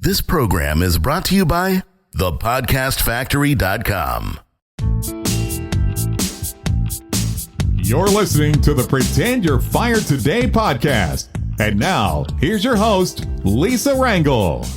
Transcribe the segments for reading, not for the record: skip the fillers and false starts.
This program is brought to you by thepodcastfactory.com. You're listening to the Pretend You're Fired Today podcast. And now, here's your host, Lisa Rangel.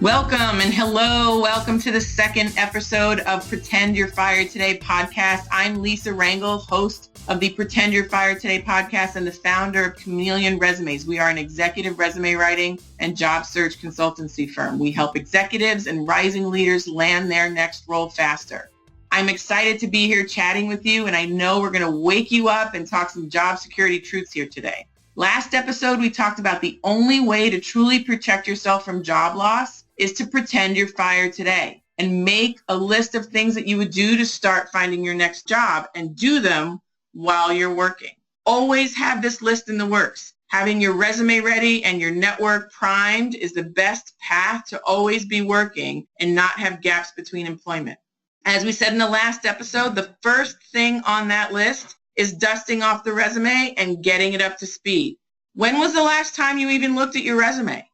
Welcome and hello. Welcome to the second episode of Pretend You're Fired Today podcast. I'm Lisa Rangel, host of the Pretend You're Fired Today podcast and the founder of Chameleon Resumes. We are an executive resume writing and job search consultancy firm. We help executives and rising leaders land their next role faster. I'm excited to be here chatting with you, and I know we're going to wake you up and talk some job security truths here today. Last episode, we talked about the only way to truly protect yourself from job loss is to pretend you're fired today and make a list of things that you would do to start finding your next job and do them while you're working. Always have this list in the works. Having your resume ready and your network primed is the best path to always be working and not have gaps between employment. As we said in the last episode, the first thing on that list is dusting off the resume and getting it up to speed. When was the last time you even looked at your resume?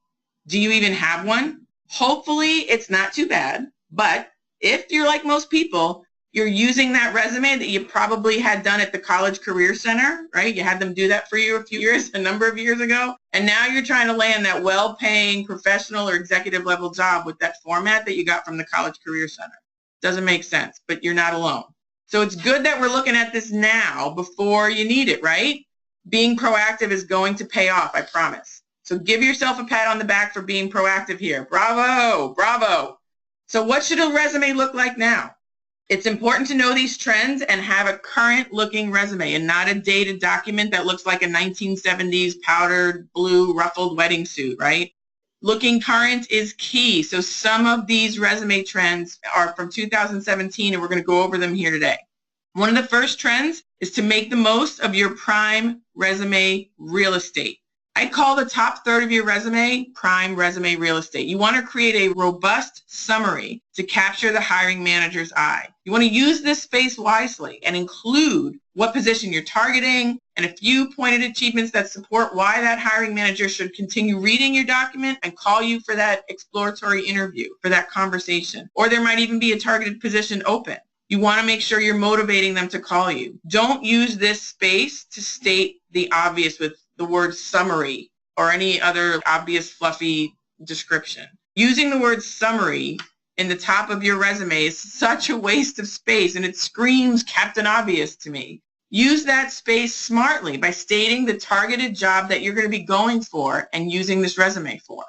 Do you even have one? Hopefully it's not too bad, but if you're like most people, you're using that resume that you probably had done at the College Career Center, right? You had them do that for you a number of years ago. And now you're trying to land that well-paying professional or executive level job with that format that you got from the College Career Center. Doesn't make sense, but you're not alone. So it's good that we're looking at this now before you need it, right? Being proactive is going to pay off, I promise. So give yourself a pat on the back for being proactive here. Bravo, bravo. So what should a resume look like now? It's important to know these trends and have a current looking resume and not a dated document that looks like a 1970s powdered blue ruffled wedding suit, right? Looking current is key. So some of these resume trends are from 2017 and we're going to go over them here today. One of the first trends is to make the most of your prime resume real estate. I call the top third of your resume prime resume real estate. You want to create a robust summary to capture the hiring manager's eye. You want to use this space wisely and include what position you're targeting and a few pointed achievements that support why that hiring manager should continue reading your document and call you for that exploratory interview, for that conversation. Or there might even be a targeted position open. You want to make sure you're motivating them to call you. Don't use this space to state the obvious with the word summary or any other obvious fluffy description. Using the word summary in the top of your resume is such a waste of space and it screams Captain Obvious to me. Use that space smartly by stating the targeted job that you're going to be going for and using this resume for.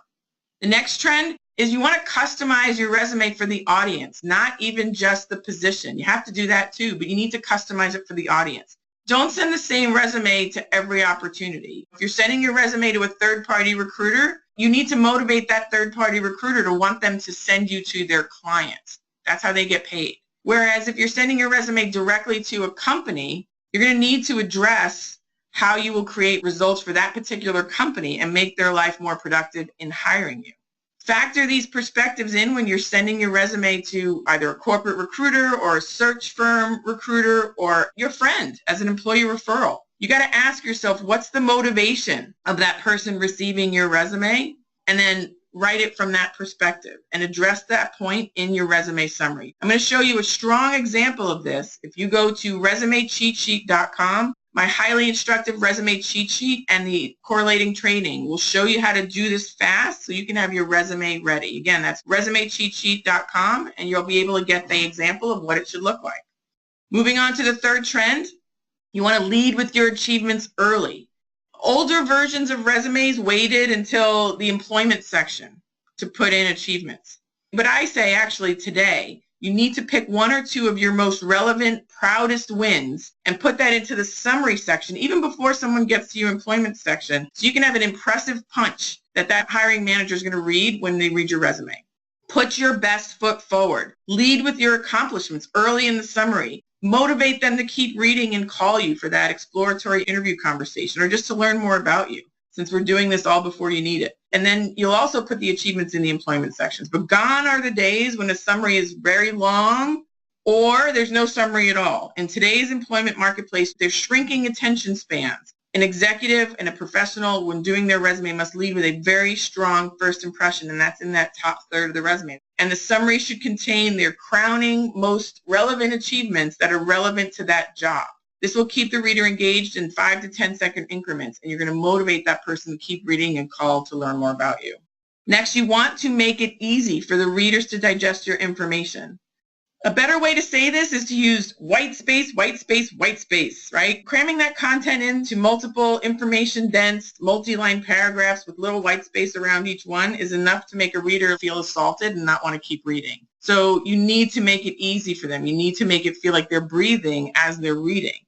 The next trend is you want to customize your resume for the audience, not even just the position. You have to do that too, but you need to customize it for the audience. Don't send the same resume to every opportunity. If you're sending your resume to a third-party recruiter, you need to motivate that third-party recruiter to want them to send you to their clients. That's how they get paid. Whereas if you're sending your resume directly to a company, you're going to need to address how you will create results for that particular company and make their life more productive in hiring you. Factor these perspectives in when you're sending your resume to either a corporate recruiter or a search firm recruiter or your friend as an employee referral. You got to ask yourself, what's the motivation of that person receiving your resume? And then write it from that perspective and address that point in your resume summary. I'm going to show you a strong example of this. If you go to resumecheatsheet.com, my highly instructive resume cheat sheet and the correlating training will show you how to do this fast so you can have your resume ready. Again, that's resumecheatsheet.com and you'll be able to get the example of what it should look like. Moving on to the third trend, you want to lead with your achievements early. Older versions of resumes waited until the employment section to put in achievements. But I say actually today, you need to pick one or two of your most relevant, proudest wins and put that into the summary section, even before someone gets to your employment section, so you can have an impressive punch that hiring manager is going to read when they read your resume. Put your best foot forward. Lead with your accomplishments early in the summary. Motivate them to keep reading and call you for that exploratory interview conversation or just to learn more about you, since we're doing this all before you need it. And then you'll also put the achievements in the employment sections. But gone are the days when a summary is very long or there's no summary at all. In today's employment marketplace, they're shrinking attention spans. An executive and a professional, when doing their resume, must lead with a very strong first impression, and that's in that top third of the resume. And the summary should contain their crowning, most relevant achievements that are relevant to that job. This will keep the reader engaged in 5 to 10 second increments, and you're going to motivate that person to keep reading and call to learn more about you. Next, you want to make it easy for the readers to digest your information. A better way to say this is to use whitespace, whitespace, whitespace, right? Cramming that content into multiple information-dense, multi-line paragraphs with little white space around each one is enough to make a reader feel assaulted and not want to keep reading. So you need to make it easy for them. You need to make it feel like they're breathing as they're reading.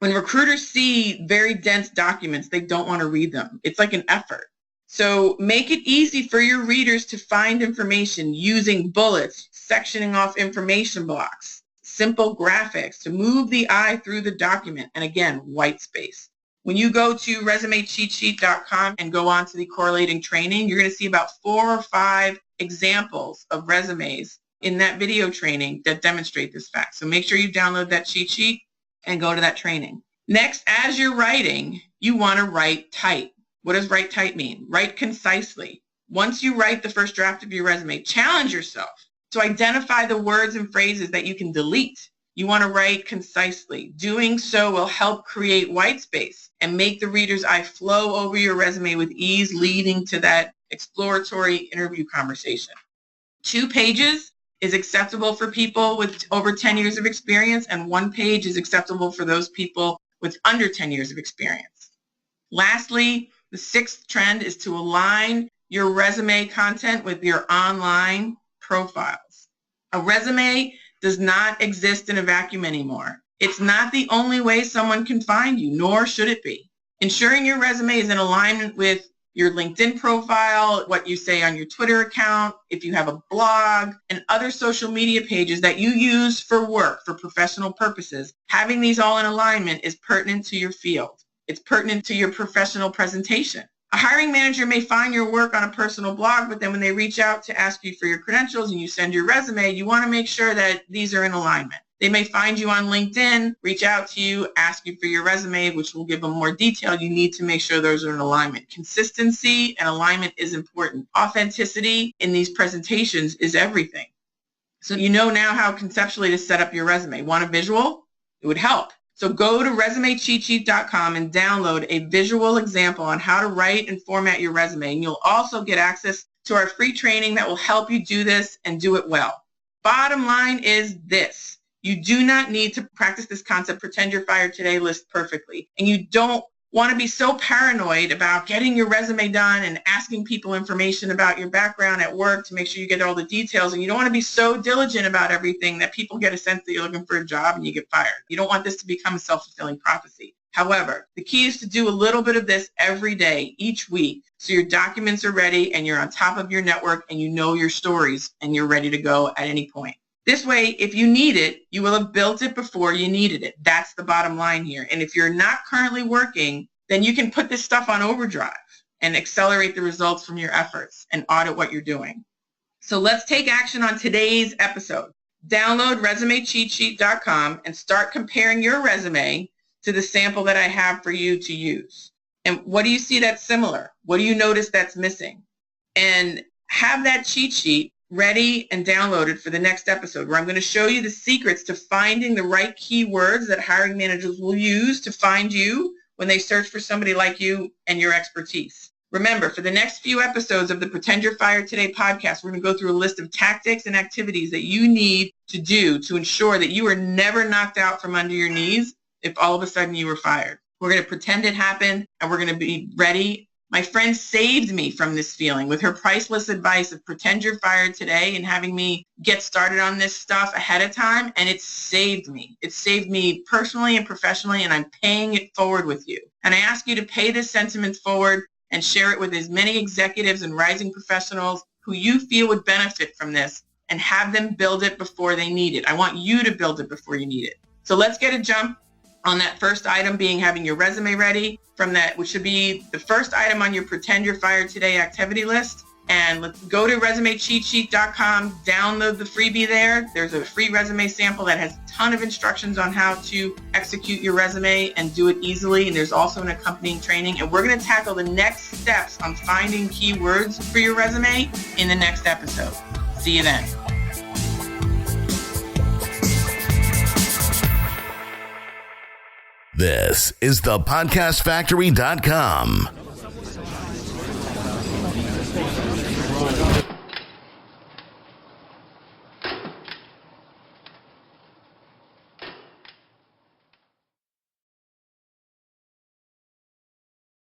When recruiters see very dense documents, they don't want to read them. It's like an effort. So make it easy for your readers to find information using bullets, sectioning off information blocks, simple graphics to move the eye through the document, and again, white space. When you go to resumecheatsheet.com and go on to the correlating training, you're going to see about 4 or 5 examples of resumes in that video training that demonstrate this fact. So make sure you download that cheat sheet and go to that training. Next, as you're writing, you want to write tight. What does write tight mean? Write concisely. Once you write the first draft of your resume, challenge yourself to identify the words and phrases that you can delete. You want to write concisely. Doing so will help create white space and make the reader's eye flow over your resume with ease, leading to that exploratory interview conversation. 2 pages is acceptable for people with over 10 years of experience, and 1 page is acceptable for those people with under 10 years of experience. Lastly, the 6th trend is to align your resume content with your online profiles. A resume does not exist in a vacuum anymore. It's not the only way someone can find you, nor should it be. Ensuring your resume is in alignment with your LinkedIn profile, what you say on your Twitter account, if you have a blog, and other social media pages that you use for work, for professional purposes, having these all in alignment is pertinent to your field. It's pertinent to your professional presentation. A hiring manager may find your work on a personal blog, but then when they reach out to ask you for your credentials and you send your resume, you want to make sure that these are in alignment. They may find you on LinkedIn, reach out to you, ask you for your resume, which will give them more detail. You need to make sure those are in alignment. Consistency and alignment is important. Authenticity in these presentations is everything. So you know now how conceptually to set up your resume. Want a visual? It would help. So go to resumecheatsheet.com and download a visual example on how to write and format your resume. And you'll also get access to our free training that will help you do this and do it well. Bottom line is this. You do not need to practice this concept, pretend you're fired today list perfectly. And you don't want to be so paranoid about getting your resume done and asking people information about your background at work to make sure you get all the details. And you don't want to be so diligent about everything that people get a sense that you're looking for a job and you get fired. You don't want this to become a self-fulfilling prophecy. However, the key is to do a little bit of this every day, each week, so your documents are ready and you're on top of your network and you know your stories and you're ready to go at any point. This way, if you need it, you will have built it before you needed it. That's the bottom line here. And if you're not currently working, then you can put this stuff on overdrive and accelerate the results from your efforts and audit what you're doing. So let's take action on today's episode. Download resumecheatsheet.com and start comparing your resume to the sample that I have for you to use. And what do you see that's similar? What do you notice that's missing? And have that cheat sheet ready and downloaded for the next episode, where I'm going to show you the secrets to finding the right keywords that hiring managers will use to find you when they search for somebody like you and your expertise. Remember, for the next few episodes of the Pretend You're Fired Today podcast, we're going to go through a list of tactics and activities that you need to do to ensure that you are never knocked out from under your knees if all of a sudden you were fired. We're going to pretend it happened, and we're going to be ready. My friend saved me from this feeling with her priceless advice of pretend you're fired today and having me get started on this stuff ahead of time. And it saved me. It saved me personally and professionally, and I'm paying it forward with you. And I ask you to pay this sentiment forward and share it with as many executives and rising professionals who you feel would benefit from this, and have them build it before they need it. I want you to build it before you need it. So let's get a jump on that first item, being having your resume ready, from that, which should be the first item on your Pretend You're Fired Today activity list. And let's go to resumecheatsheet.com, download the freebie there. There's a free resume sample that has a ton of instructions on how to execute your resume and do it easily. And there's also an accompanying training. And we're going to tackle the next steps on finding keywords for your resume in the next episode. See you then. This is thepodcastfactory.com.